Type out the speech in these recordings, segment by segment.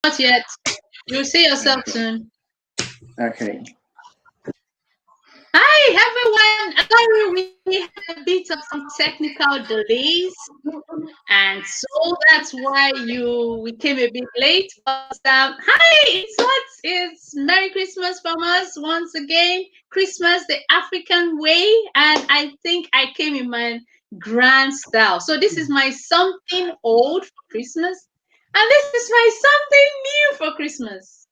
Not yet. You'll see yourself soon. Okay. Hi, everyone. Sorry, we had a bit of some technical delays, and so that's why we came a bit late. But hi, it's Merry Christmas from us once again. Christmas the African way, and I think I came in my grand style. So this is my something old for Christmas, and this is my something new for Christmas.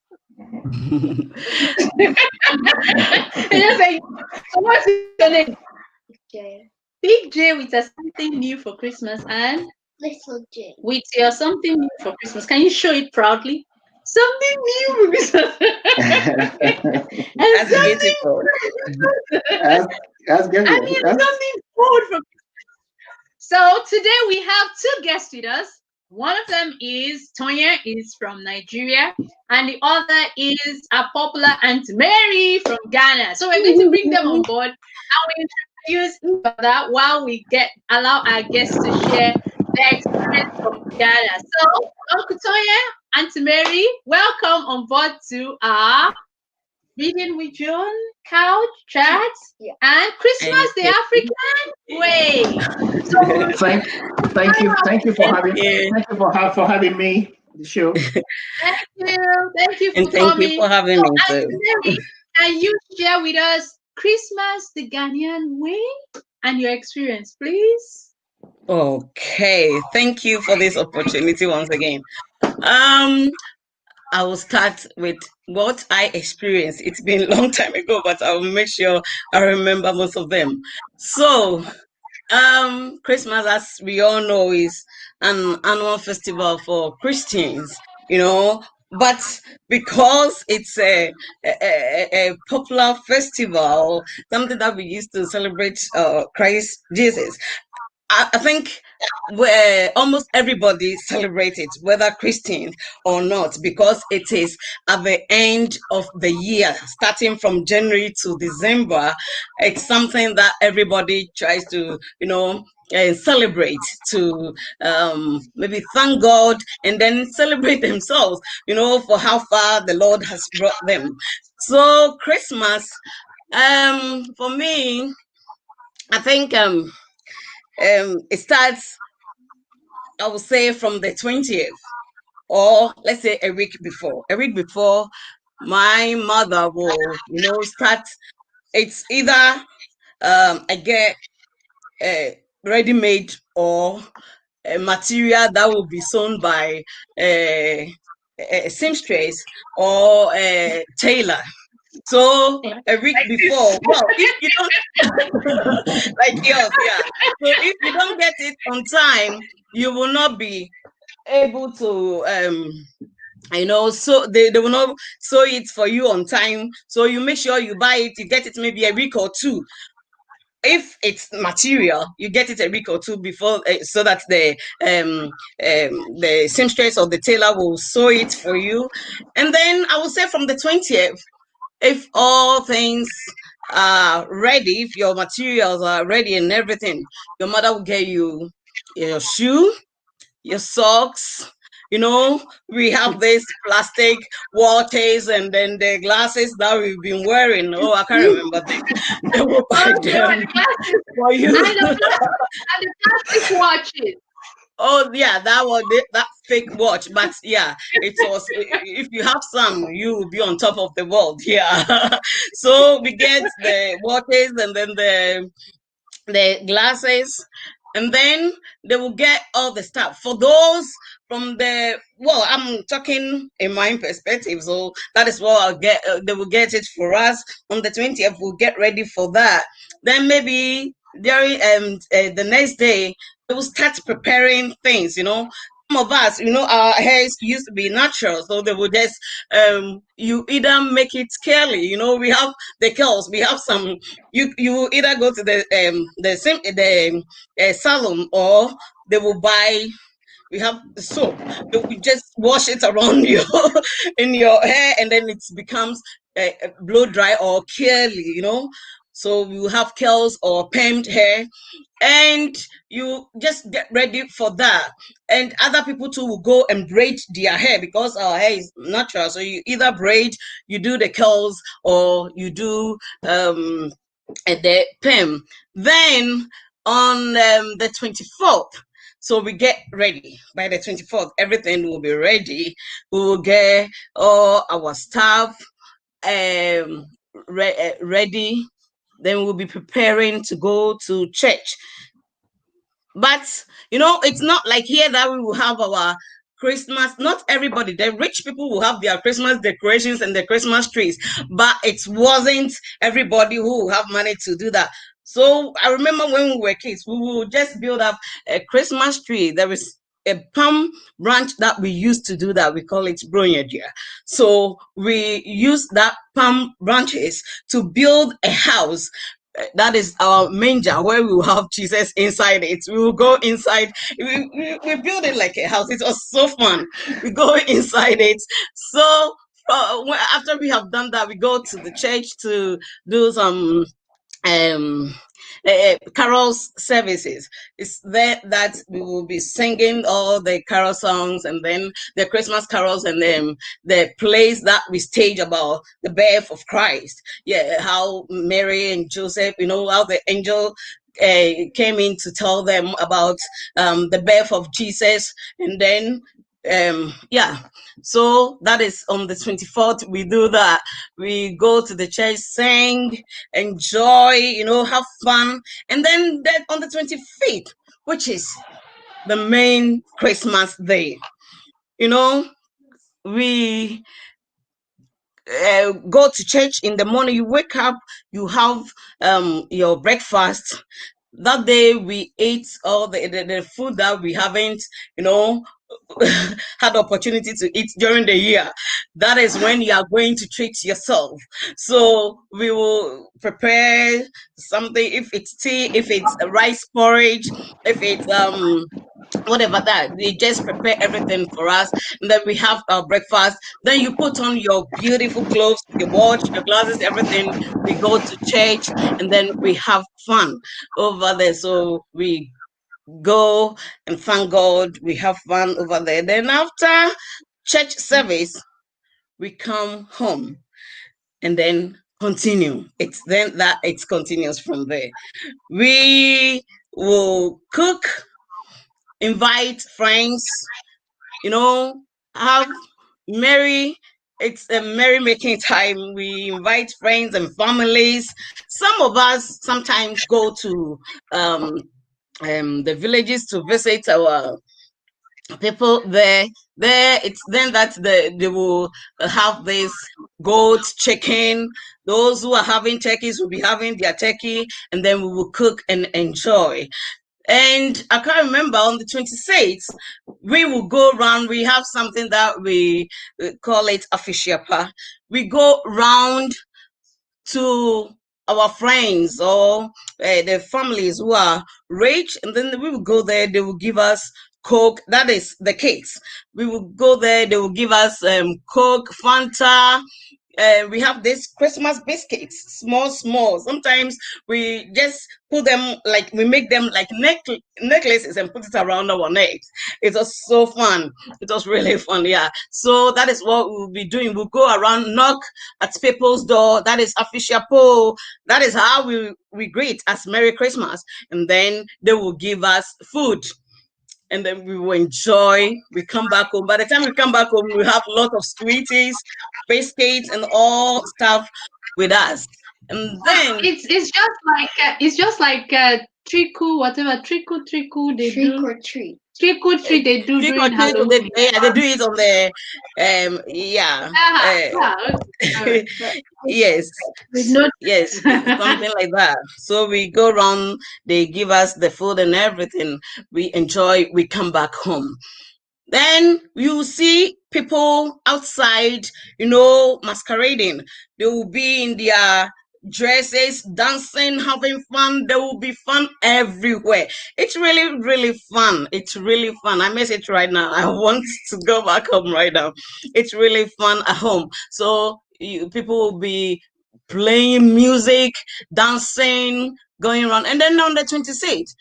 So what's your name? J. Big J with a something new for Christmas, and Little J. with your something new for Christmas. Can you show it proudly? Something new for Christmas. That's beautiful. That's good. I mean, something old for Christmas. So today we have two guests with us. One of them is Tonye, is from Nigeria, and the other is a popular Aunt Mary from Ghana. So we're going to bring them on board and we introduce each other while we allow our guests to share their experience from Ghana. So, Uncle Tonye, Aunt Mary, welcome on board to our Reading with John couch chat and Christmas the African way. So thank you for having me on the show. Thank you for and thank coming. you for having me. So, Mary, can you share with us Christmas the Ghanaian way and your experience, please? Okay, thank you for this opportunity once again. I will start with what I experienced. It's been a long time ago, but I will make sure I remember most of them. So, Christmas, as we all know, is an annual festival for Christians, but because it's a popular festival, something that we used to celebrate Christ Jesus, I think where almost everybody celebrates it, whether Christian or not, because it is at the end of the year, starting from January to December. It's something that everybody tries to, celebrate to maybe thank God and then celebrate themselves, for how far the Lord has brought them. So Christmas, for me, I think it starts, I would say, from the 20th, or let's say a week before. A week before, my mother will, start. It's either I get a ready-made or a material that will be sewn by a seamstress or a tailor. So a week before, well, if you don't like yours, yeah. So if you don't get it on time, you will not be able to so they will not sew it for you on time. So you make sure you buy it, you get it maybe a week or two. If it's material, you get it a week or two before, so that the seamstress or the tailor will sew it for you. And then I will say from the 20th, if all things are ready, if your materials are ready and everything, your mother will get you your shoe, your socks. We have this plastic waters and then the glasses that we've been wearing. Oh, I can't remember them. They will buy them for you. And the plastic watches. Oh yeah, that fake watch, but yeah, it was. If you have some, you will be on top of the world. Yeah. So we get the watches and then the glasses, and then they will get all the stuff for those from I'm talking in my perspective, so that is what I'll get. They will get it for us on the 20th. We'll get ready for that. Then maybe during the next day they will start preparing things. Some of us, our hairs used to be natural, so they will just you either make it curly. We have the curls. We have some. You either go to the salon, or they will buy. We have the soap. You just wash it around in your hair, and then it becomes blow dry or curly. So we will have curls or permed hair, and you just get ready for that. And other people too will go and braid their hair, because our hair is natural. So you either braid, you do the curls, or you do the perm. Then on the 24th, so we get ready. By the 24th, everything will be ready. We will get all our stuff ready. Then we'll be preparing to go to church. But it's not like here that we will have our Christmas. Not everybody, the rich people will have their Christmas decorations and the Christmas trees, but it wasn't everybody who will have money to do that. So I remember when we were kids, we would just build up a Christmas tree. There is a palm branch that we used to do that. We call it Bronyadja. So we use that palm branches to build a house. That is our manger, where we will have Jesus inside it. We will go inside. We build it like a house. It was so fun. We go inside it. So after we have done that, we go to the church to do some carols services. It's there that we will be singing all the carol songs, and then the Christmas carols, and then the plays that we stage about the birth of Christ. Yeah, how Mary and Joseph, how the angel came in to tell them about the birth of Jesus. And then so that is on the 24th. We do that. We go to the church, sing, enjoy, have fun. And then on the 25th, which is the main Christmas day, we go to church in the morning. You wake up, you have your breakfast. That day we ate all the food that we haven't had opportunity to eat during the year. That is when you are going to treat yourself. So we will prepare something, if it's tea, if it's rice porridge, if it's whatever that. They just prepare everything for us, and then we have our breakfast. Then you put on your beautiful clothes, your watch, your glasses, everything. We go to church, and then we have fun over there. So we go and thank God. We have fun over there. Then after church service, we come home and then continue. It's then that it continues from there. We will cook, invite friends, have merry. It's a merry-making time. We invite friends and families. Some of us sometimes go to the villages to visit our people there. It's then that they will have this goat, chicken. Those who are having turkeys will be having their turkey, and then we will cook and enjoy. And I can't remember, on the 26th, we will go around. We have something that we call it afishiapa. We go round to our friends or the families who are rich, and then we will go there. They will give us Coke. That is the cakes. We will go there. They will give us Coke, Fanta. We have these Christmas biscuits, small. Sometimes we just put them, like we make them like necklaces and put it around our necks. It was so fun. It was really fun, yeah. So that is what we'll be doing. We'll go around, knock at people's door. That is afishiapo. That is how we greet as Merry Christmas. And then they will give us food. And then we will enjoy. We come back home. By the time we come back home, we have a lot of sweeties, biscuits, and all stuff with us. And then it's just like triku, whatever triku they Trick do. or treat. Trick or treat they do trick or during treat, Halloween. they do it on the yes, With no yes, something like that. So we go around, they give us the food and everything. We enjoy, we come back home. Then you see people outside, masquerading. They will be in their dresses, dancing, having fun. There will be fun everywhere. It's really, really fun. It's really fun. I miss it right now. I want to go back home right now. It's really fun at home. So people will be playing music, dancing, going around. And then on the 26th,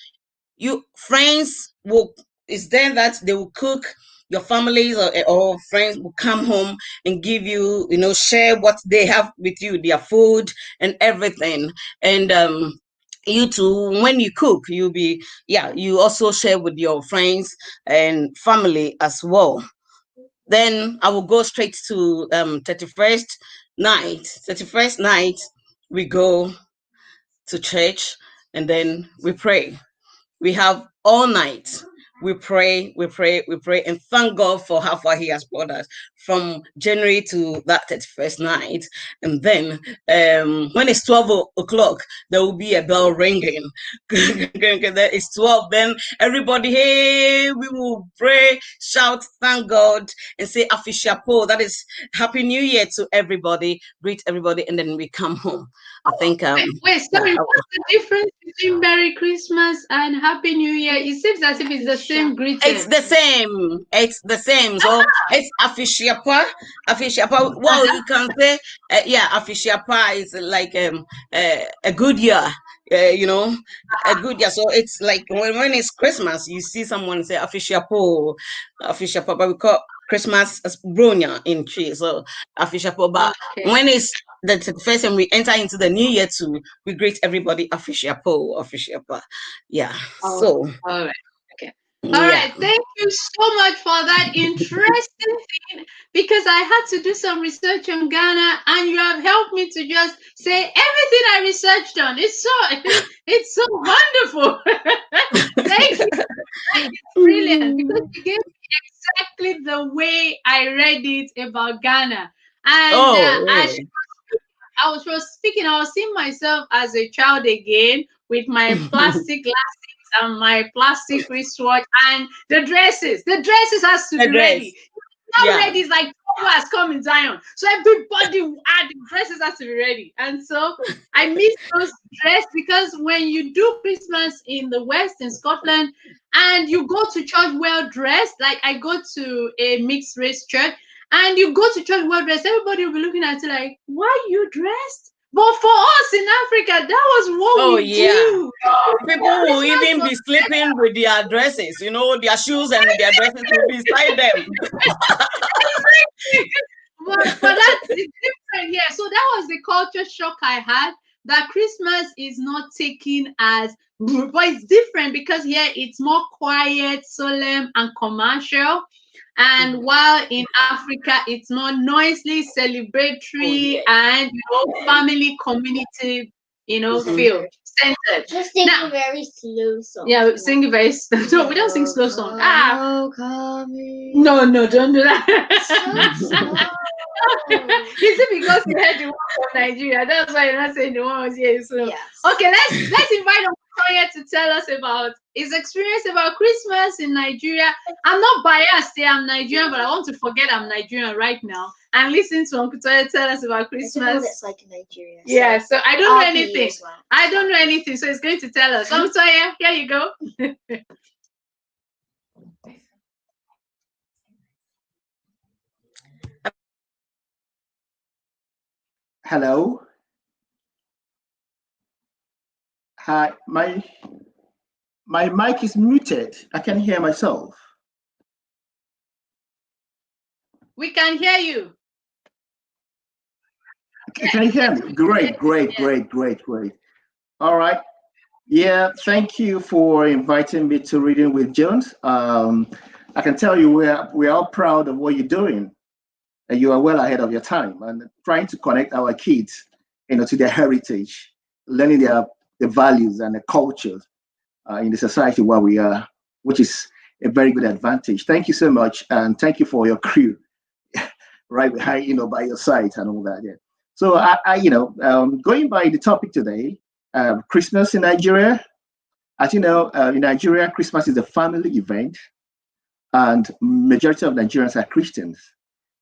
you friends will, it's then that they will cook. Your families or friends will come home and give you, share what they have with you, their food and everything. And you too, when you cook, you also share with your friends and family as well. Then I will go straight to 31st night. 31st night, we go to church and then we pray. We have all night. We pray, and thank God for how far He has brought us from January to that 31st night. And then when it's 12 o'clock, there will be a bell ringing. It's 12. Then everybody, hey, we will pray, shout, thank God, and say Afishapo. That is Happy New Year to everybody. Greet everybody, and then we come home. I think. Wait, sorry. What's the difference between Merry Christmas and Happy New Year? It seems as if it's the same greeting. It's the same. It's the same. So it's Afishiapa. Afishiapa. Well, you can say, Afishiapa is like a good year. A good year. So it's like when it's Christmas, you see someone say Afishiapo, Afishiapa, but we call Christmas as Bronya in Chi. So Afishiapo. But when it's the first time we enter into the new year too, we greet everybody Afishiapo. Yeah. So. All right. Okay. All right. Thank you so much for that interesting thing, because I had to do some research on Ghana, and you have helped me to just say everything I researched on. It's so wonderful. Thank you. It's brilliant, because you gave me exactly the way I read it about Ghana. And Really? I was speaking, I was seeing myself as a child again with my plastic glasses and my plastic wristwatch and the dresses. The dresses has to be ready. Not ready is like who has come in Zion. So everybody the dresses has to be ready. And so I miss those dresses, because when you do Christmas in the West, in Scotland, and you go to church well dressed, like I go to a mixed race church, and you go to church well dressed, everybody will be looking at you like, why are you dressed? But for us in Africa, that was what we do. People will even be sleeping with their dresses, their shoes and their dresses will be beside them. but that's different. Yeah, so that was the culture shock I had, that Christmas is not taken as, but it's different, because here it's more quiet, solemn, and commercial. And while in Africa, it's more noisy, celebratory, and family, community, feel centered. Just sing a very slow song. Yeah, sing very slow. No, we don't sing slow song. No, don't do that. Is it because you heard the one from Nigeria? That's why you're not saying the one was here. So okay, let's invite Tonye to tell us about his experience about Christmas in Nigeria. I'm not biased, I'm Nigerian, but I want to forget I'm Nigerian right now and listen to Uncle Tonye tell us about Christmas. It's like in Nigeria. Yeah, so I don't know anything. I don't know anything, so it's going to tell us. Uncle Tonye, here you go. Hello. Hi, my mic is muted. I can hear myself. We can hear you. Can you hear me? Great. All right. Yeah, thank you for inviting me to Reading with Jones. I can tell you we're all proud of what you're doing. And you are well ahead of your time and trying to connect our kids, to their heritage, learning the values and the cultures in the society where we are, which is a very good advantage. Thank you so much, and thank you for your crew, right behind, by your side and all that. Yeah. So going by the topic today, Christmas in Nigeria. As you know, in Nigeria, Christmas is a family event, and majority of Nigerians are Christians.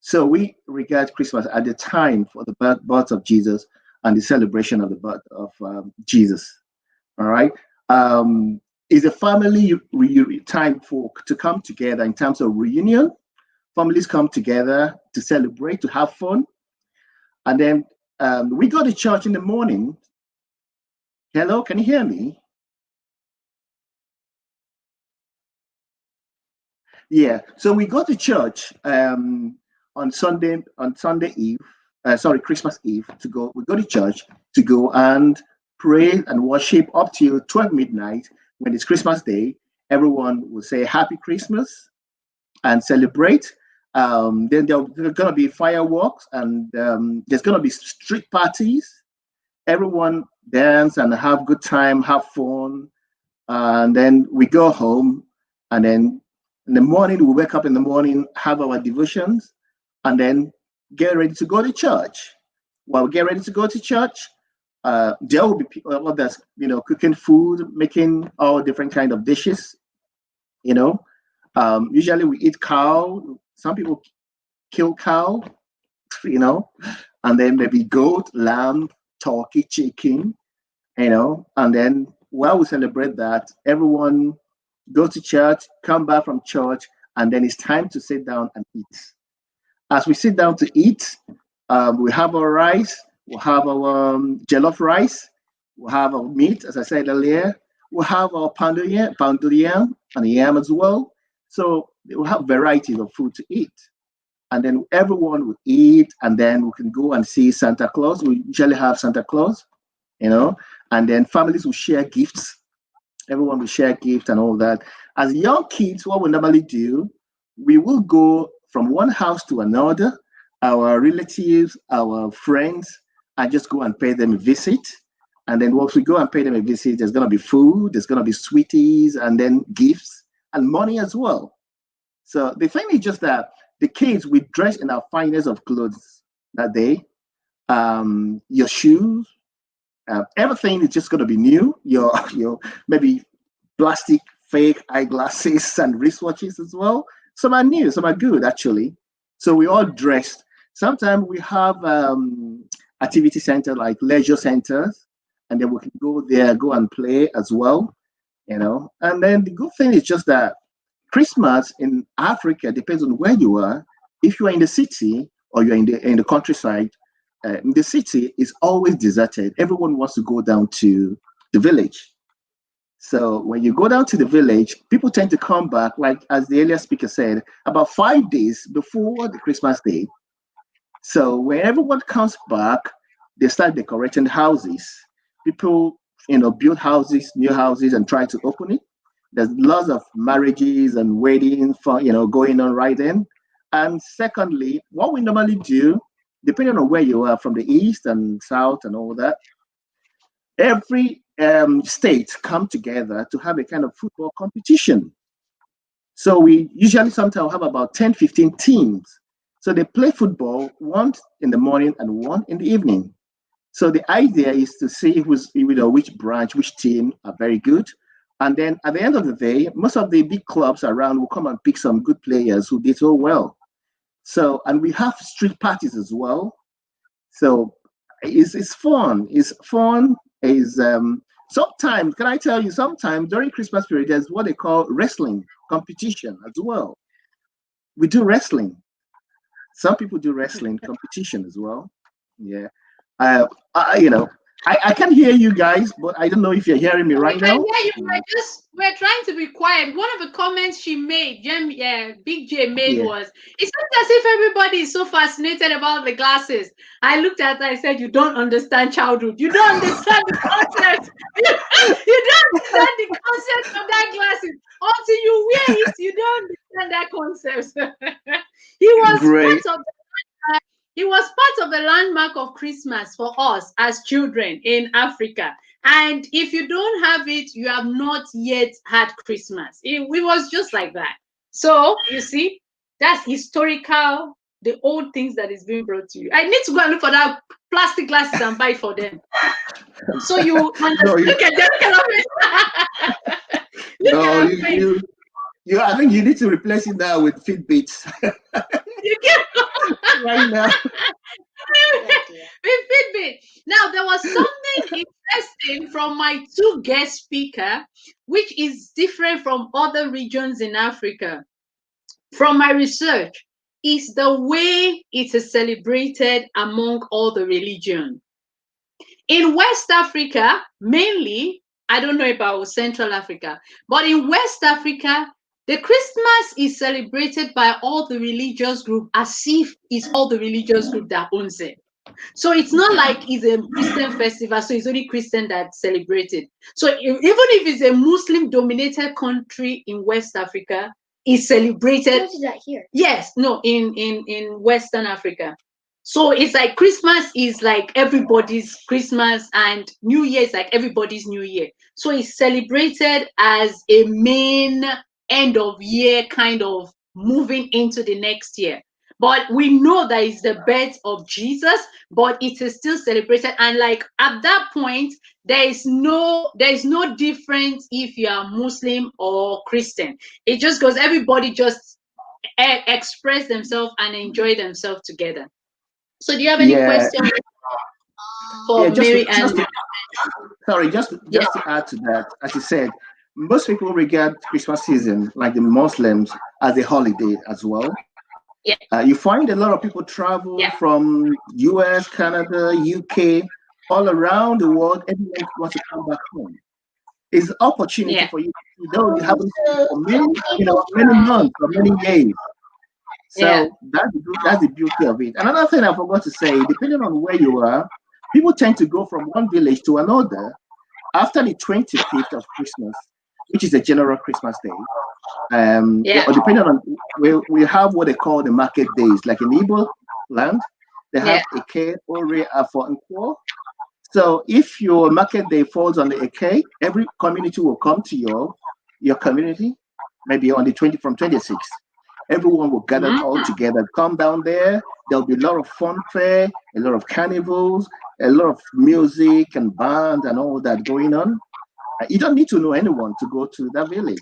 So we regard Christmas at the time for the birth of Jesus and the celebration of the birth of Jesus. All right. It's a family time to come together in terms of reunion. Families come together to celebrate, to have fun. And then we go to church in the morning. Hello, can you hear me? Yeah, so we go to church on Sunday Eve, sorry, Christmas Eve to go. We go to church to go and pray and worship up till 12 midnight. When it's Christmas Day, everyone will say Happy Christmas and celebrate. Then there's going to be fireworks and there's going to be street parties. Everyone dance and have good time, have fun, and then we go home. And then in the morning, we wake up in the morning, have our devotions, and then get ready to go to church. While we get ready to go to church, there will be people that's cooking food, making all different kind of dishes. Usually we eat cow. Some people kill cow, and then maybe goat, lamb, turkey, chicken, and then while we celebrate that, everyone go to church, come back from church, and then it's time to sit down and eat. As we sit down to eat, we have our rice, we'll have our jollof rice, we'll have our meat, as I said earlier, we'll have our pounded yam and yam as well. So we'll have varieties of food to eat. And then everyone will eat, and then we can go and see Santa Claus. We usually have Santa Claus, and then families will share gifts. Everyone will share gifts and all that. As young kids, what we normally do, we will go from one house to another, our relatives, our friends, and just go and pay them a visit. And then once we go and pay them a visit, there's going to be food, there's going to be sweeties, and then gifts and money as well. So the thing is just that the kids, we dress in our finest of clothes that day. Your shoes, everything is just going to be new. Your maybe plastic fake eyeglasses and wristwatches as well. Some are new, some are good actually. So we all dressed. Sometimes we have activity center like leisure centers, and then we can go there, go and play as well. And then the good thing is just that Christmas in Africa depends on where you are. If you are in the city or you're in the countryside, the city is always deserted. Everyone wants to go down to the village. So when you go down to the village, people tend to come back, like as the earlier speaker said, about 5 days before the Christmas day. So when everyone comes back, they start decorating houses. People, build houses, new houses, and try to open it. There's lots of marriages and weddings for going on right then. And secondly, what we normally do, depending on where you are, from the east and south and all that, every state come together to have a kind of football competition. So we usually sometimes have about 10, 15 teams. So they play football one in the morning and one in the evening. So the idea is to see which branch, which team are very good. And then at the end of the day, most of the big clubs around will come and pick some good players who did so well. So, and we have street parties as well. So it's fun. It's fun. Sometimes, can I tell you, sometimes during Christmas period, there's what they call wrestling competition as well. We do wrestling. Some people do wrestling competition as well. Yeah. I can hear you guys, but I don't know if you're hearing me right now. Yeah, we're trying to be quiet. One of the comments she made, Big J made was, it's not as if everybody is so fascinated about the glasses. I looked at her, I said, you don't understand childhood. You don't understand the concept. You don't understand the concept of that glasses. Until you wear it, you don't understand that concept. He was part of the landmark of Christmas for us as children in Africa. And if you don't have it, you have not yet had Christmas. It was just like that. So, you see, that's historical, the old things that is being brought to you. I need to go and look for that plastic glasses and buy for them. So you understand. Look at them. I think you need to replace it now with Fitbits. Right now. With Fitbit. Now, there was something interesting from my two guest speaker, which is different from other regions in Africa. From my research, is the way it is celebrated among all the religions. In West Africa, mainly, I don't know about Central Africa, but in West Africa, the Christmas is celebrated by all the religious group as if it's all the religious group that owns it. So it's not like it's a Christian festival, so it's only Christian that celebrate it. So even if it's a Muslim-dominated country in West Africa, it's celebrated. What is that here? Yes, no, in Western Africa. So it's like Christmas is like everybody's Christmas, and New Year is like everybody's New Year. So it's celebrated as a main end of year kind of moving into the next year. But we know that it's the birth of Jesus, but it is still celebrated. And like at that point, there is no difference if you are Muslim or Christian. It just goes, everybody just express themselves and enjoy themselves together. So do you have any questions for Mary and just to add to that, as you said, most people regard Christmas season, like the Muslims, as a holiday as well. Yeah. You find a lot of people travel from US, Canada, UK, all around the world. Everyone wants to come back home. It's an opportunity for you to know you haven't seen for many months or many years. So that's the beauty of it. Another thing I forgot to say, depending on where you are, people tend to go from one village to another after the 25th of Christmas, which is a general Christmas day. Or depending on we have what they call the market days, like in Igbo land, they have Eke, Ore, Afo, and Kwo. So if your market day falls on the Eke, every community will come to your community, maybe on the 26th. Everyone will gather all together, come down there. There'll be a lot of fun fair, a lot of carnivals, a lot of music and band and all that going on. You don't need to know anyone to go to that village.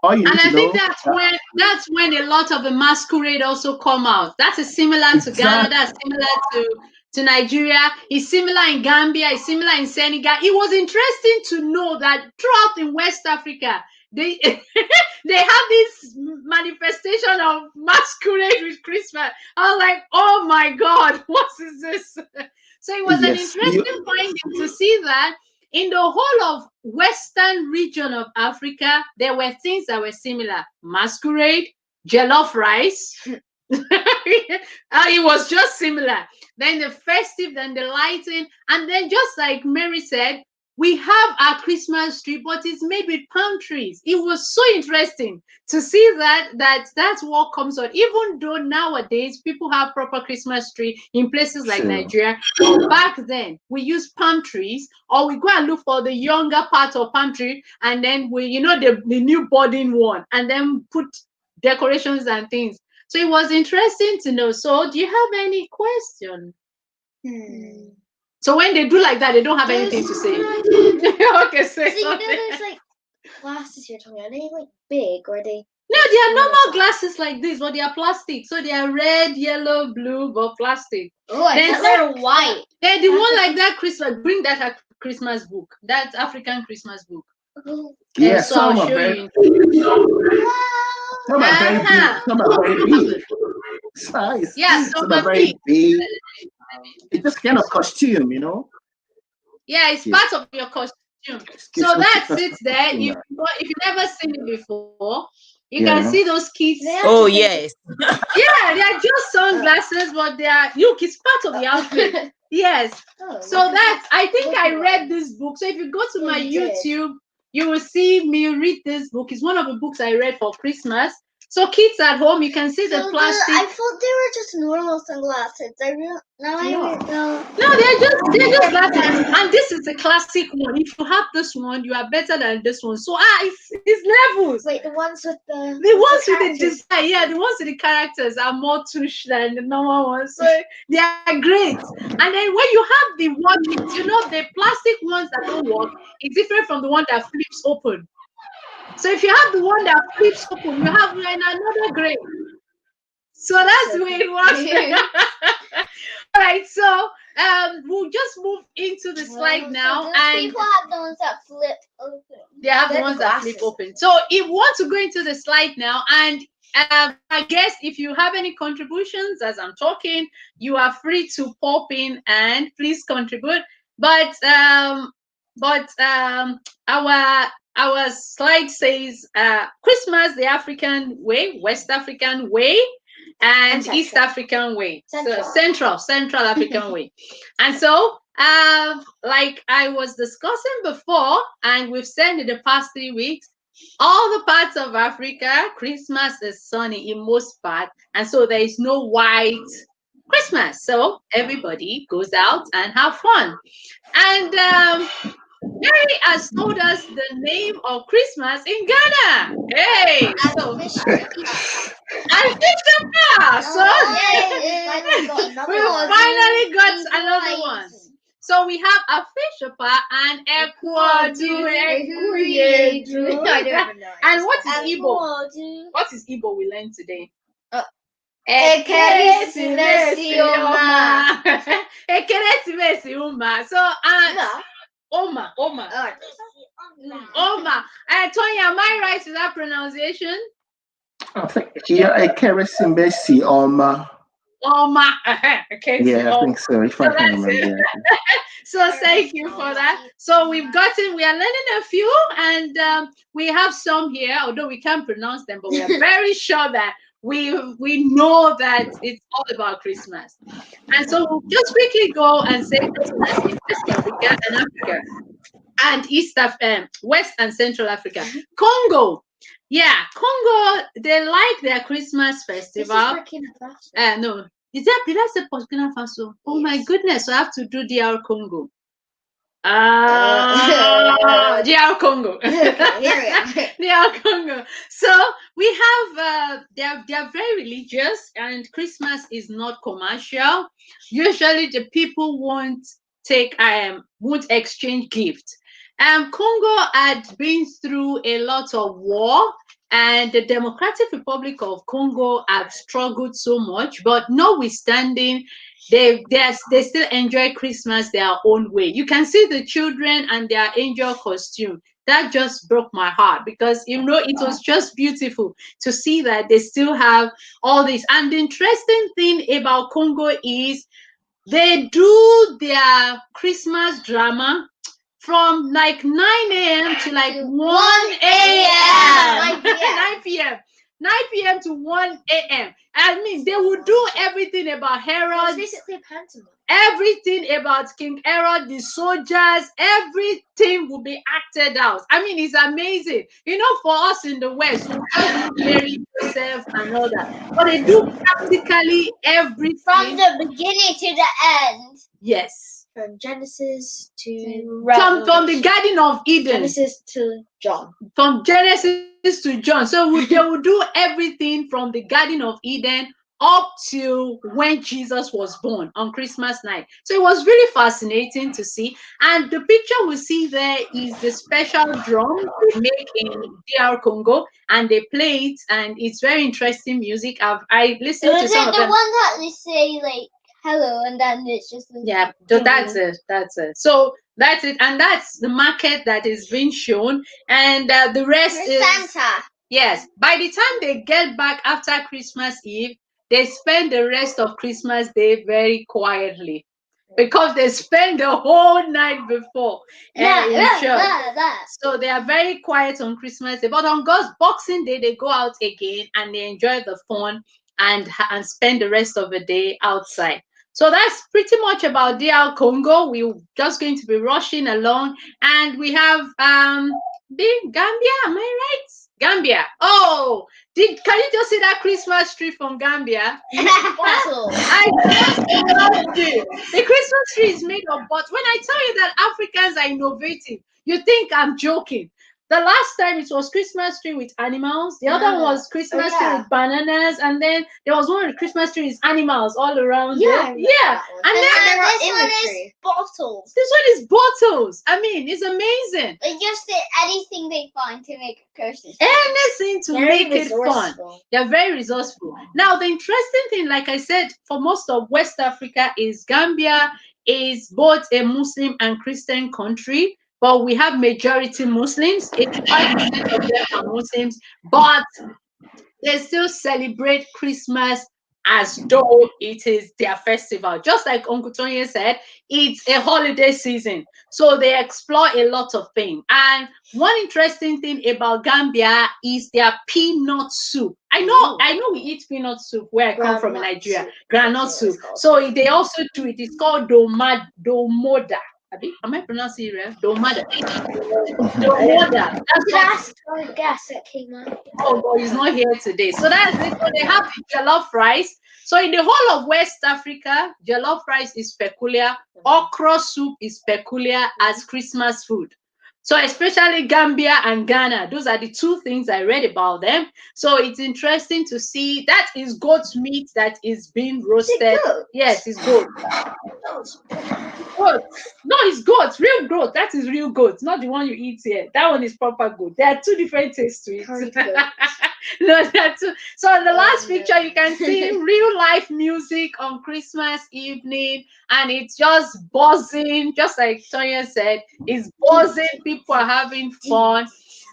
All you need and to I think know, that's when a lot of the masquerade also come out. That is similar to Ghana. That's similar to Nigeria. It's similar in Gambia. It's similar in Senegal. It was interesting to know that throughout in West Africa, they they have this manifestation of masquerade with Christmas. I was like, oh my God, what is this? So it was an interesting finding to see that in the whole of Western region of Africa, there were things that were similar. Masquerade, jollof rice. It was just similar. Then the festive, then the lighting, and then just like Mary said, we have our Christmas tree, but it's made with palm trees. It was so interesting to see that's what comes on. Even though nowadays people have proper Christmas tree in places like Nigeria, back then we use palm trees, or we go and look for the younger part of palm tree, and then we, the new budding one, and then put decorations and things. So it was interesting to know. So do you have any question? So when they do like that, they don't have anything to say. Okay, say so there's like glasses you're talking about. Are they like big, or are they? No, they are normal glasses like this, but they are plastic. So they are red, yellow, blue, but plastic. Oh, I thought they're white. They're the one like that Christmas. Bring that Christmas book. That's African Christmas book. Yeah, so I'll show you. Some are very big. Some are very big. Size. Yeah, some are very big. It's just kind of costume, Yeah, it's part of your costume. So that sits there. If you've never seen it before, you can see those kids. Oh yes. Yeah, they are just sunglasses, but they are it's part of the outfit. Yes. So I think I read this book. So if you go to my YouTube, you will see me read this book. It's one of the books I read for Christmas. So kids at home, you can see the plastic. I thought they were just normal sunglasses. I know. No, they're just glasses. And this is a classic one. If you have this one, you are better than this one. So it's levels. Wait, the ones with the design, the ones with the characters are more tush than the normal ones. So they are great. And then when you have the one, the plastic ones that don't work, it's different from the one that flips open. So if you have the one that flips open, you have another grade. So that's the way it works. All right, so we'll just move into the slide now. And people have the ones that flip open. They have the ones that flip open. So if we want to go into the slide now, and I guess if you have any contributions as I'm talking, you are free to pop in and please contribute. But our slide says Christmas the African way, West African way, and East African way. Central. So Central African way. And so like I was discussing before, and we've said in the past 3 weeks, all the parts of Africa, Christmas is sunny in most parts, and so there is no white Christmas. So everybody goes out and have fun. And Mary has told us the name of Christmas in Ghana. Hey, so Alfishapa. So we finally got another one. So we have Afishapa and Ekwodu. And what is Igbo? What is Igbo we learned today? Ekeresimesi Oma. Ekeresimesi Oma. So Oma. Tonye, am I right with that pronunciation? I think Ekeresimesi Oma. Oma. Okay. Yeah, I think so. If I can remember. So thank you for that. So we are learning a few, and we have some here, although we can't pronounce them, but we are very sure that we know that it's all about Christmas. And so we'll just quickly go and say Christmas in West Africa and Africa, and West and Central Africa. Congo. Yeah, Congo, they like their Christmas festival. No. Did I say Burkina Faso? Oh my goodness, so I have to do DR Congo. DR Congo. DR Congo. So we have they're very religious, and Christmas is not commercial. Usually the people won't exchange gifts. Congo had been through a lot of war, and the Democratic Republic of Congo have struggled so much, but notwithstanding, they still enjoy Christmas their own way. You can see the children and their angel costume. That just broke my heart, because it was just beautiful to see that they still have all this. And the interesting thing about Congo is they do their Christmas drama from like 9 a.m. to like 1 a.m. 9 p.m. to 1 a.m. I mean, they will do everything about Herod. It's basically a pantomime. Everything about King Herod, the soldiers, everything will be acted out. I mean, it's amazing. For us in the West, we have Mary, Joseph, and all that. But they do practically everything. From the beginning to the end. Yes. From Genesis to from the Garden of Eden. Genesis to John. From Genesis to John. So they will do everything from the Garden of Eden up to when Jesus was born on Christmas night. So it was really fascinating to see. And the picture we see there is the special drum they make in DR Congo, and they play it, and it's very interesting music. I listened to some of them. The one that they say like hello, and then it's just so that's it. So that's it, and that's the market that is being shown, and the rest is Santa. Yes, by the time they get back after Christmas Eve, they spend the rest of Christmas Day very quietly, because they spend the whole night before in church. So they are very quiet on Christmas Day, but on God's Boxing Day they go out again and they enjoy the fun and spend the rest of the day outside. So that's pretty much about DR Congo. We're just going to be rushing along, and we have Gambia. Am I right? Gambia. Oh, can you just see that Christmas tree from Gambia? I just loved it. The Christmas tree is made of but when I tell you that Africans are innovative, you think I'm joking. The last time it was Christmas tree with animals. The other was Christmas tree with bananas, and then there was one with Christmas tree with animals all around. And then this one is bottles. This one is bottles. I mean, it's amazing. They just did anything they find to make it Christmas. Anything to make it fun. They're very resourceful. Now, the interesting thing, like I said, for most of West Africa, is Gambia is both a Muslim and Christian country. But we have majority Muslims. 85% of them are Muslims. But they still celebrate Christmas as though it is their festival. Just like Uncle Tonye said, it's a holiday season. So they explore a lot of things. And one interesting thing about Gambia is their peanut soup. I know we eat peanut soup where I come from in Nigeria, granite soup. So they also do it. It's called domoda. Am I pronouncing it right? Domada. Domoda. That's my guess that came out. Oh, but he's not here today. So that's it. So they have the jollof rice. So in the whole of West Africa, jollof rice is peculiar. Okra soup is peculiar as Christmas food. So especially Gambia and Ghana, those are the two things I read about them. So it's interesting to see that is goat's meat that is being roasted. Yes, it's goat. Goat. No, it's goat, real goat. That is real goat, not the one you eat here. That one is proper goat. There are two different tastes to it. No, that's two. So in the last picture, you can see real life music on Christmas evening, and it's just buzzing, just like Tonye said, it's buzzing. People are having fun,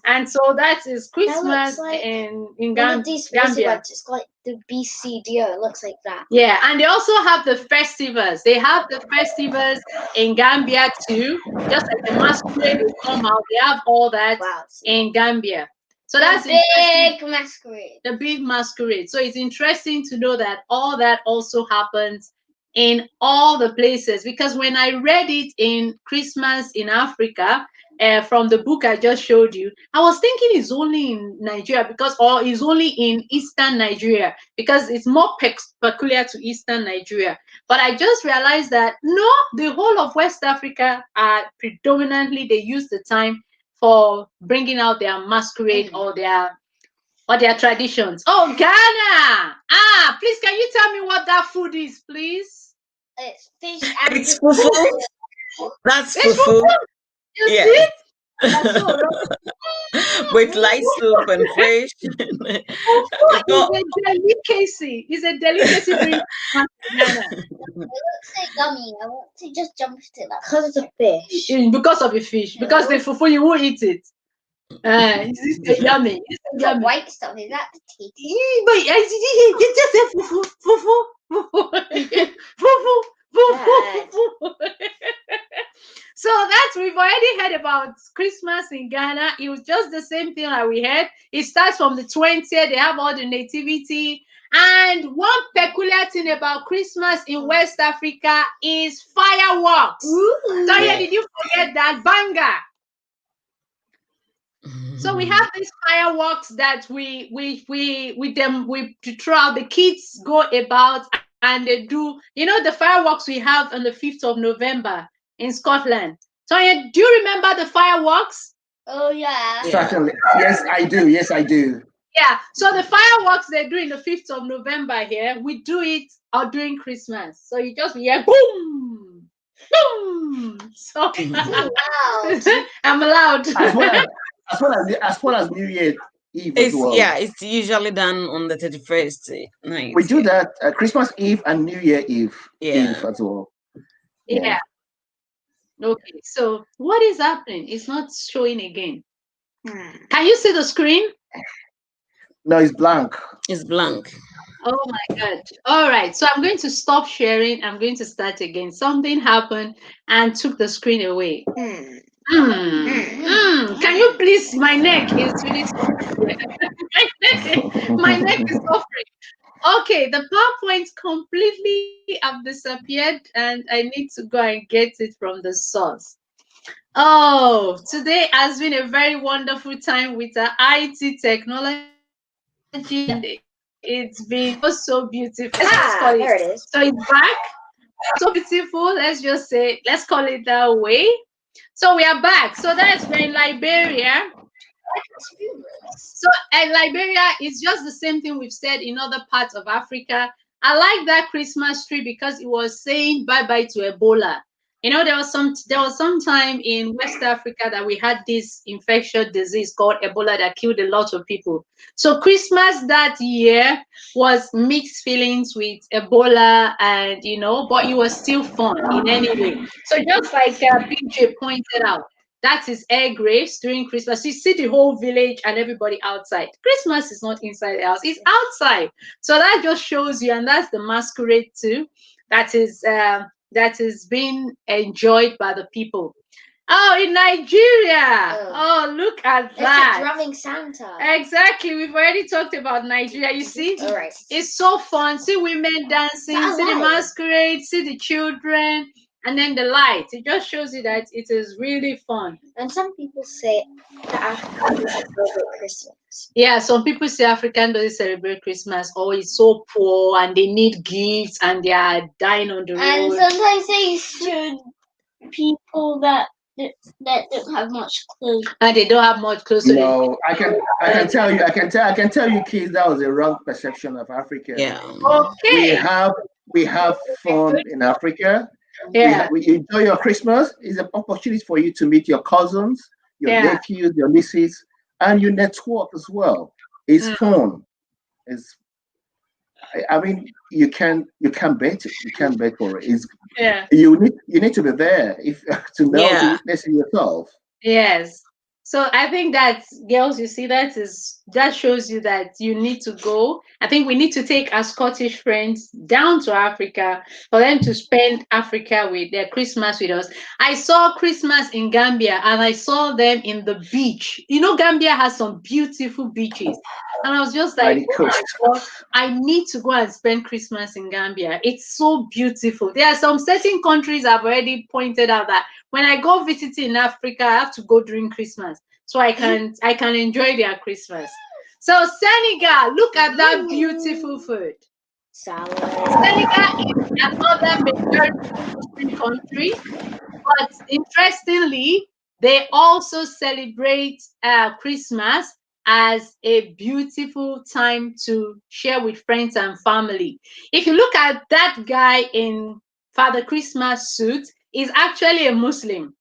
and so that is Christmas like in One of these Gambia. festivals, it's like the BCDO. It looks like that. Yeah, and they also have the festivals. They have the festivals in Gambia too. Just like the masquerade will come out, they have all that in Gambia. So that's big masquerade. The big masquerade. So it's interesting to know that all that also happens in all the places, because when I read it in Christmas in Africa, from the book I just showed you, I was thinking it's only in Nigeria or it's only in Eastern Nigeria because it's more peculiar to Eastern Nigeria. But I just realized that no, the whole of West Africa are predominantly, they use the time for bringing out their masquerade or their traditions. Oh, Ghana! Please, can you tell me what that food is, please? It's fish and It's fufu. That's fufu. You see? That's so with light soup and fish. It's a delicacy. It's a delicacy during Ghana. it looks so yummy. I want to just jump into that because of the fish. Because of the fish. Because the fufu, you won't eat it. It's yummy. It's yummy. White stuff, is that the tasty? But you just say fufu. So we've already heard about Christmas in Ghana. It was just the same thing that we had. It starts from the 20th. They have all the nativity. And one peculiar thing about Christmas in West Africa is fireworks. Sorry, did you forget that? Banga. So we have these fireworks that we throw out. The kids go about and they do, the fireworks we have on the 5th of November in Scotland. Tonye, do you remember the fireworks? Oh yeah. Certainly. Yes, I do. Yes, I do. Yeah. So the fireworks they do in the 5th of November here, we do it during Christmas. So you just hear boom, boom. So I'm allowed. As well as New Year Eve as well. Yeah, it's usually done on the 31st night. We do that Christmas Eve and New Year Eve. Eve as well. Yeah. Okay. So what is happening? It's not showing again. Can you see the screen? No, it's blank. It's blank. Oh my God. All right. So I'm going to stop sharing. I'm going to start again. Something happened and took the screen away. Can you please? My neck is really suffering. My neck is suffering. Okay, the PowerPoint completely have disappeared, and I need to go and get it from the source. Oh, today has been a very wonderful time with the IT technology, and it's been so beautiful. There it is. So it's back. So beautiful. Let's call it that way. So we are back. So that's in Liberia. So Liberia is just the same thing we've said in other parts of Africa. I like that Christmas tree because it was saying bye-bye to Ebola. There was some time in West Africa that we had this infectious disease called Ebola that killed a lot of people. So Christmas that year was mixed feelings with Ebola, and but it was still fun in any way. So just like BJ pointed out, That is air graves during Christmas. You see the whole village and everybody outside. Christmas is not inside the house, it's outside. So that just shows you, and that's the masquerade too. That is being enjoyed by the people. Oh, in Nigeria. Oh, look at that. It's a drumming Santa. Exactly. We've already talked about Nigeria. You see? All right. It's so fun. See women dancing, see the masquerade, see the children, and then the lights. It just shows you that it is really fun. And some people say that Africa doesn't celebrate Christmas. Yeah, some people say African doesn't celebrate Christmas, or it's so poor and they need gifts and they are dying on the road. And sometimes they should people that don't have much clothes. And they don't have much clothes. No, I can tell you, kids, that was a wrong perception of Africa. Yeah. Okay. We have fun in Africa. Yeah. We enjoy your Christmas. It's an opportunity for you to meet your cousins, your nephews, your nieces, and you network as well. It's fun. I mean, you can bet it. You can bet for it. You need to be there to know to witness it yourself. Yes. So I think that, girls, you see, that shows you that you need to go. I think we need to take our Scottish friends down to Africa for them to spend Africa with their Christmas with us. I saw Christmas in Gambia and I saw them in the beach. You know, Gambia has some beautiful beaches. And I was just like, oh my God, I need to go and spend Christmas in Gambia. It's so beautiful. There are some certain countries I've already pointed out that when I go visiting in Africa, I have to go during Christmas so I can enjoy their Christmas. So Senegal, look at that beautiful food. Salad. Senegal is another majority Muslim country, but interestingly, they also celebrate Christmas as a beautiful time to share with friends and family. If you look at that guy in Father Christmas suit, he's actually a Muslim.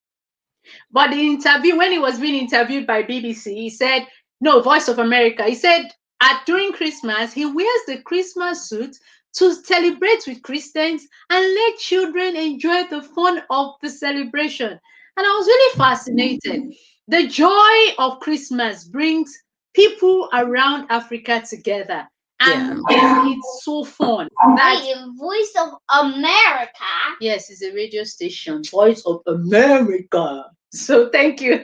But the interview, when he was being interviewed by BBC, he said, no, Voice of America, he said during Christmas, he wears the Christmas suit to celebrate with Christians and let children enjoy the fun of the celebration. And I was really fascinated. The joy of Christmas brings people around Africa together. And it's so fun. Voice of America. Yes, it's a radio station. Voice of America. So thank you.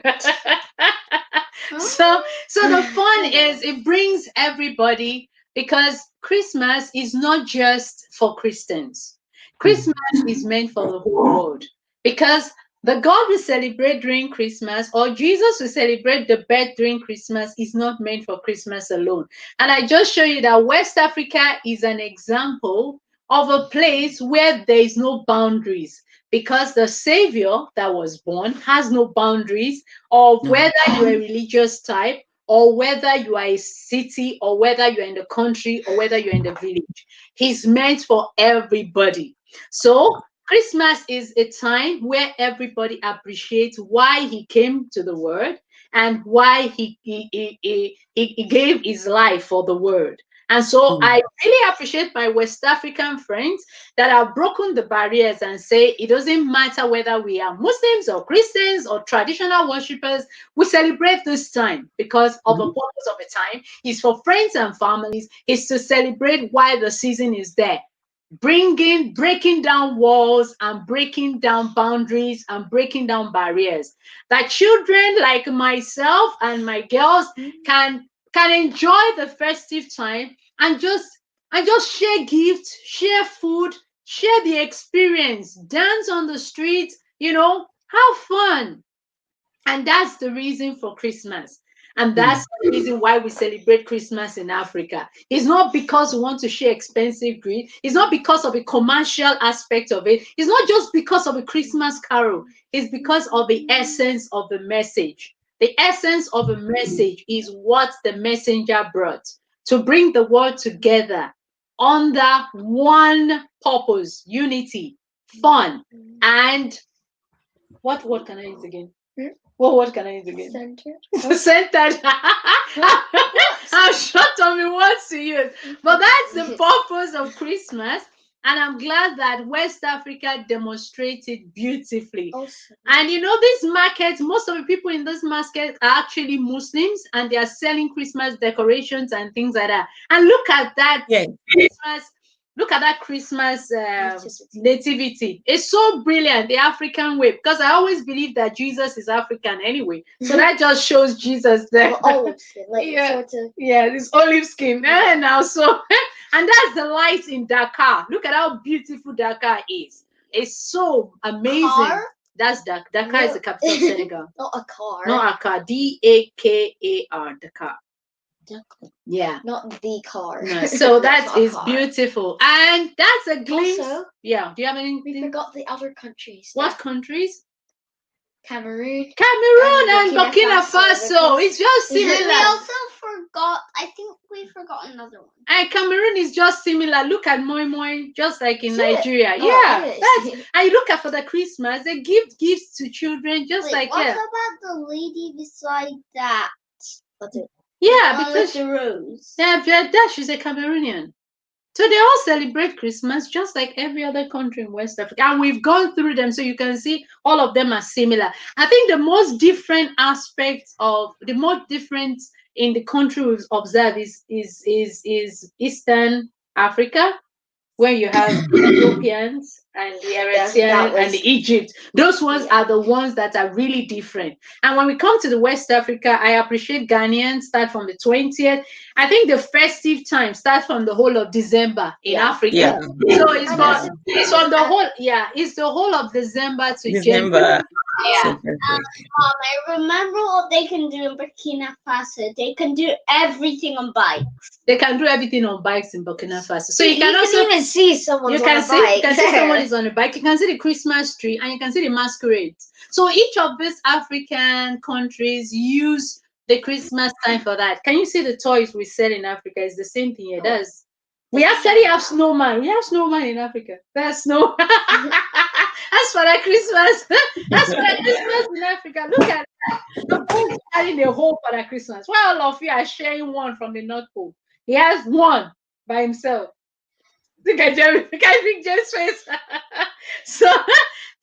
So the fun is it brings everybody, because Christmas is not just for Christians. Christmas is meant for the whole world, because the God we celebrate during Christmas, or Jesus we celebrate the birth during Christmas, is not meant for Christmas alone. And I just show you that West Africa is an example of a place where there is no boundaries, because the Savior that was born has no boundaries of whether you're a religious type, or whether you are a city, or whether you're in the country, or whether you're in the village. He's meant for everybody. So Christmas is a time where everybody appreciates why he came to the world and why he gave his life for the world. And so I really appreciate my West African friends that have broken the barriers and say it doesn't matter whether we are Muslims or Christians or traditional worshippers, we celebrate this time because of the purpose of the time is for friends and families, is to celebrate why the season is there. Breaking down walls and breaking down boundaries and breaking down barriers, that children like myself and my girls can enjoy the festive time and just share gifts, share food, share the experience, dance on the streets, have fun. And that's the reason for Christmas. And that's the reason why we celebrate Christmas in Africa. It's not because we want to share expensive gifts. It's not because of a commercial aspect of it. It's not just because of a Christmas carol. It's because of the essence of the message. The essence of a message is what the messenger brought, to bring the world together under one purpose: unity, fun, and what can I use again? What can I use again? Centered. I'm short on the words to use. But that's the purpose of Christmas. And I'm glad that West Africa demonstrated beautifully. Also, And you know, this market, most of the people in this market are actually Muslims, and they are selling Christmas decorations and things like that. And look at that Yeah. Christmas. Look at that Christmas nativity. It's so brilliant, the African way, because I always believe that Jesus is African anyway. So that just shows Jesus there. olive skin, like Yeah. sort of. Yeah, this olive skin. And also, and that's the light in Dakar. Look at how beautiful Dakar is. It's so amazing. Car? That's Dakar is the capital of Senegal. Not a car. Not Dakar. Dakar. Dakar. Yeah. Not the car. No, so that Not a is car. beautiful. And that's a glimpse. Also, Yeah. Do you have we anything? forgot the other countries. What countries? Cameroon. Cameroon and Burkina Burkina Faso, Faso. It's just We similar. also forgot. I think we forgot another one. And Cameroon is just similar. Look at Moi Moi, just like in Is it? Nigeria. Oh, Yeah, it is. that's. I look at for the Christmas, they give gifts to children, just Wait, like what yeah, about the lady beside that? What's it? yeah, One with because the rose. that she's a Cameroonian. So they all celebrate Christmas just like every other country in West Africa, and we've gone through them, so you can see all of them are similar. I think the most different aspects of the most different in the country we've observed is Eastern Africa, where you have the Ethiopians and the Eritreans and the Egypt. Those ones are the ones that are really different. And when we come to the West Africa, I appreciate Ghanaians start from the 20th. I think the festive time starts from the whole of December in Africa. Yeah. So it's from the whole, it's the whole of December to December. January. Yeah. So perfect. I remember what they can do in Burkina Faso. They can do everything on bikes. They can do everything on bikes in Burkina Faso. So you you can also even see someone you on can a see bike. you can see someone is on a bike. You can see the Christmas tree and you can see the masquerade. So each of these African countries use the Christmas time for that. Can you see the toys we sell in Africa? It's the same thing it does. We actually have snowman. We have snowman in Africa. That's snow. That's for the Christmas. That's for the Christmas in Africa. Look at that. The pole is carrying the whole for the Christmas. Why all of you are sharing one from the North Pole? He has one by himself. Look at Jerry. Look at Big Jerry's face. So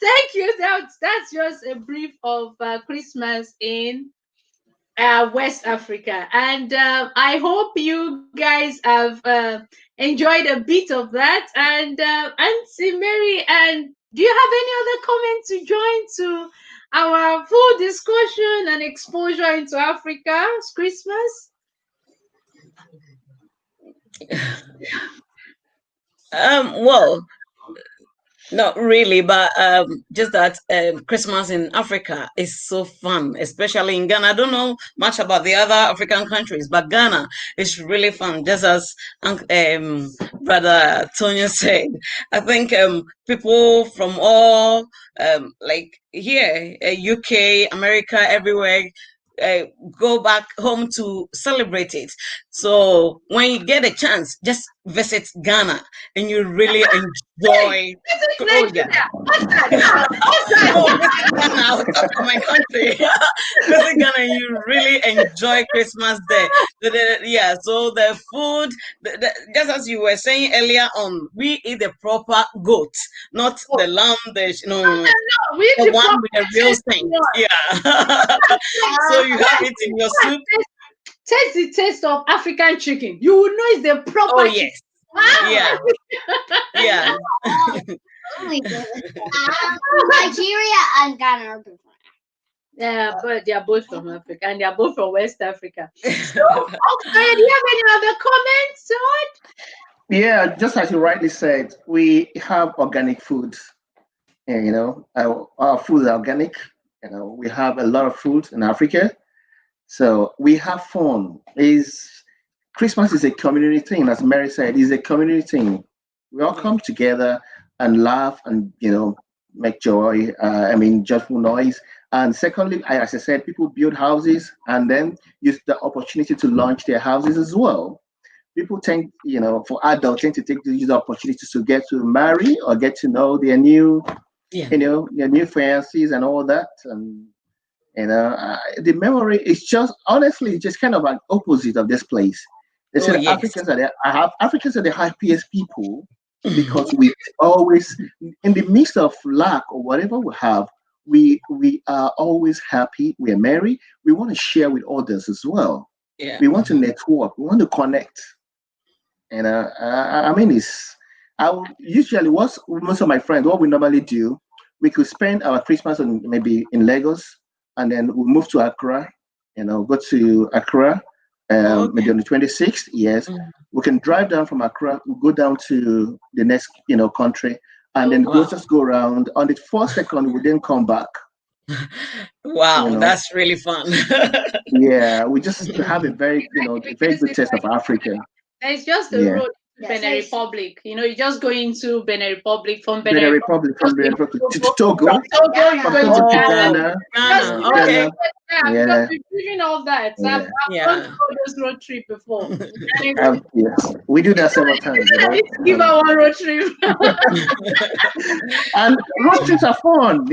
thank you. That's just a brief of Christmas in West Africa, and I hope you guys have enjoyed a bit of that. And Auntie Mary, and do you have any other comment to join to our full discussion and exposure into Africa's Christmas? Well, not really, but just that Christmas in Africa is so fun, especially in Ghana. I don't know much about the other African countries, but Ghana is really fun. Just as Brother Tonye said, I think people from all like here, UK, America, everywhere. Go back home to celebrate it. So when you get a chance, just visit Ghana and you really enjoy. Oh yeah. What's that? Oh, visit Ghana. I'll talk to my country. Visit Ghana and you really enjoy Christmas there. Yeah, so the food, just as you were saying earlier on, we eat the proper goat, not the lamb, the one with the real thing. Yeah. So you have it in your soup. Taste the taste of African chicken. You will know it's the proper. Oh yes. Yeah. Yeah. Nigeria and Ghana are different. Yeah, but they are both from Africa and they are both from West Africa. So, okay, do you have any other comments, Todd? Yeah, just as you rightly said, we have organic foods. And, our food is organic. We have a lot of food in Africa. So we have fun. Christmas is a community thing, as Mary said, it's a community thing. We all come together and laugh and make joy. Joyful noise. And secondly, as I said, people build houses and then use the opportunity to launch their houses as well. People tend, for adults, tend to use the opportunity to get to marry or get to know their new, their new fiancés and all that. And the memory is just honestly just kind of an opposite of this place. They say Africans are the happiest people, because we always, in the midst of lack or whatever we have, we are always happy. We are merry. We want to share with others as well. Yeah. We want to network. We want to connect. And I mean, usually most of my friends, what we normally do, we could spend our Christmas on maybe in Lagos, and then we move to Accra. Go to Accra, Okay. maybe on the 26th. Yes, we can drive down from Accra, we go down to the next country, and then Wow. just go around. On the 4th, we then come back. Wow, that's really fun. Yeah, we just have a very very good taste of Africa. It's just the road to Benin Republic. You just go into Benin Republic from Benin Republic to Togo, from Togo, you from go Togo to into Ghana. Ghana. Okay. Because we're doing all that. So I've gone through this road trip before. Yes, we do that several times. I need to give our road trip. And road trips are fun.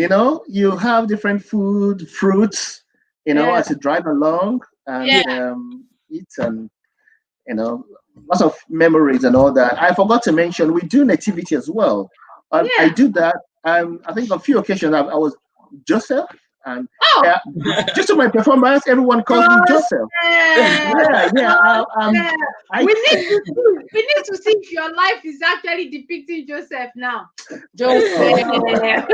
You have different food, fruits. As you drive along and eat and lots of memories and all that. I forgot to mention we do nativity as well. I do that. I think on a few occasions I was Joseph, and just to my performance, everyone calls me Joseph. We need to see if your life is actually depicting Joseph now. Joseph.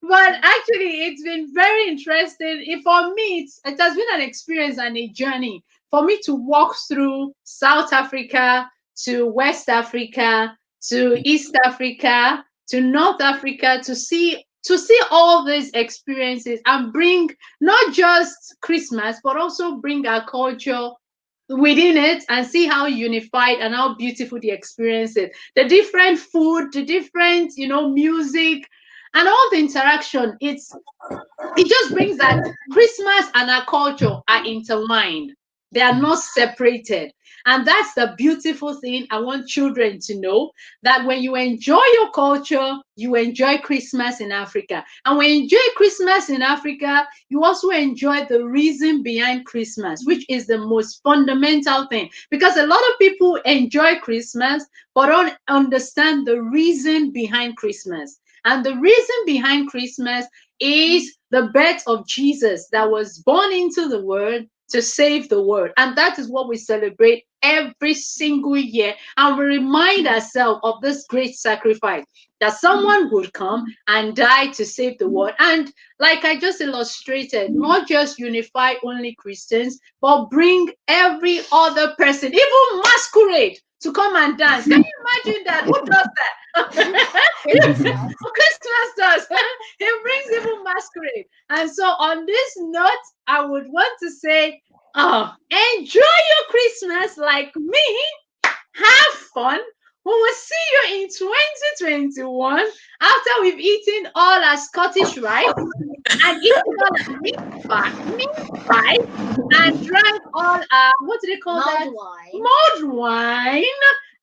But actually, it's been very interesting. For me, it has been an experience and a journey for me to walk through South Africa to West Africa to East Africa to North Africa to see all these experiences and bring not just Christmas, but also bring our culture within it and see how unified and how beautiful the experience is. The different food, the different, music, and all the interaction. It just brings that Christmas and our culture are intertwined. They are not separated. And that's the beautiful thing I want children to know, that when you enjoy your culture, you enjoy Christmas in Africa. And when you enjoy Christmas in Africa, you also enjoy the reason behind Christmas, which is the most fundamental thing. Because a lot of people enjoy Christmas, but don't understand the reason behind Christmas. And the reason behind Christmas is the birth of Jesus that was born into the world to save the world. And that is what we celebrate every single year. And we remind ourselves of this great sacrifice, that someone would come and die to save the world. And like I just illustrated, not just unify only Christians, but bring every other person, even masquerade, to come and dance. Can you imagine that? Who does that? Christmas does. It brings even masquerade. And so on this note, I would want to say, enjoy your Christmas like me. Have fun. We will see you in 2021 after we've eaten all our Scottish rice and eaten all our meat pie and drank all our, what do they call that? Mulled wine.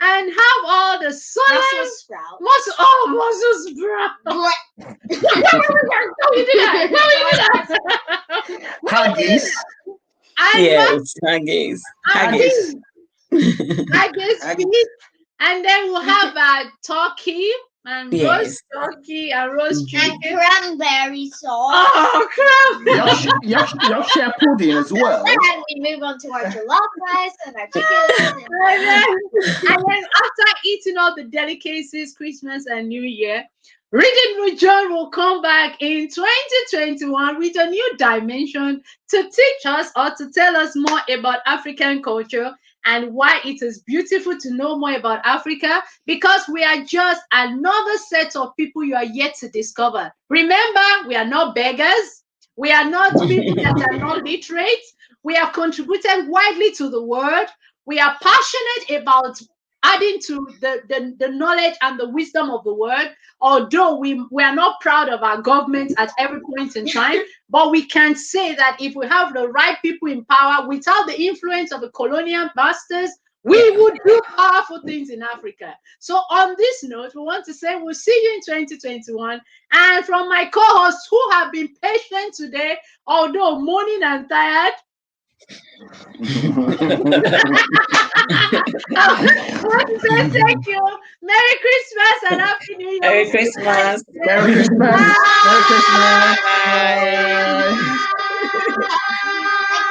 And have all the solemn Brussels sprout. Brussels sprout. No, you did that. No, you did that. Haggis. Yes, haggis. Haggis. Haggis. And then we'll have turkey and roast turkey and roast chicken. And cranberry sauce. Oh, Yorkshire pudding as well. And we move on to our jollof rice and our chicken. And then after eating all the delicacies, Christmas and New Year, Reading with John will come back in 2021 with a new dimension to teach us or to tell us more about African culture and why it is beautiful to know more about Africa, because we are just another set of people you are yet to discover. Remember, we are not beggars. We are not people that are not literate. We have contributed widely to the world. We are passionate about adding to the knowledge and the wisdom of the world, although we are not proud of our government at every point in time, but we can say that if we have the right people in power without the influence of the colonial masters, we would do powerful things in Africa. So on this note, we want to say we'll see you in 2021. And from my co-hosts who have been patient today, although moaning and tired, I want to say thank you. Merry Christmas and Happy New Year. Merry Christmas. Merry Christmas. Merry Christmas. Bye. Bye.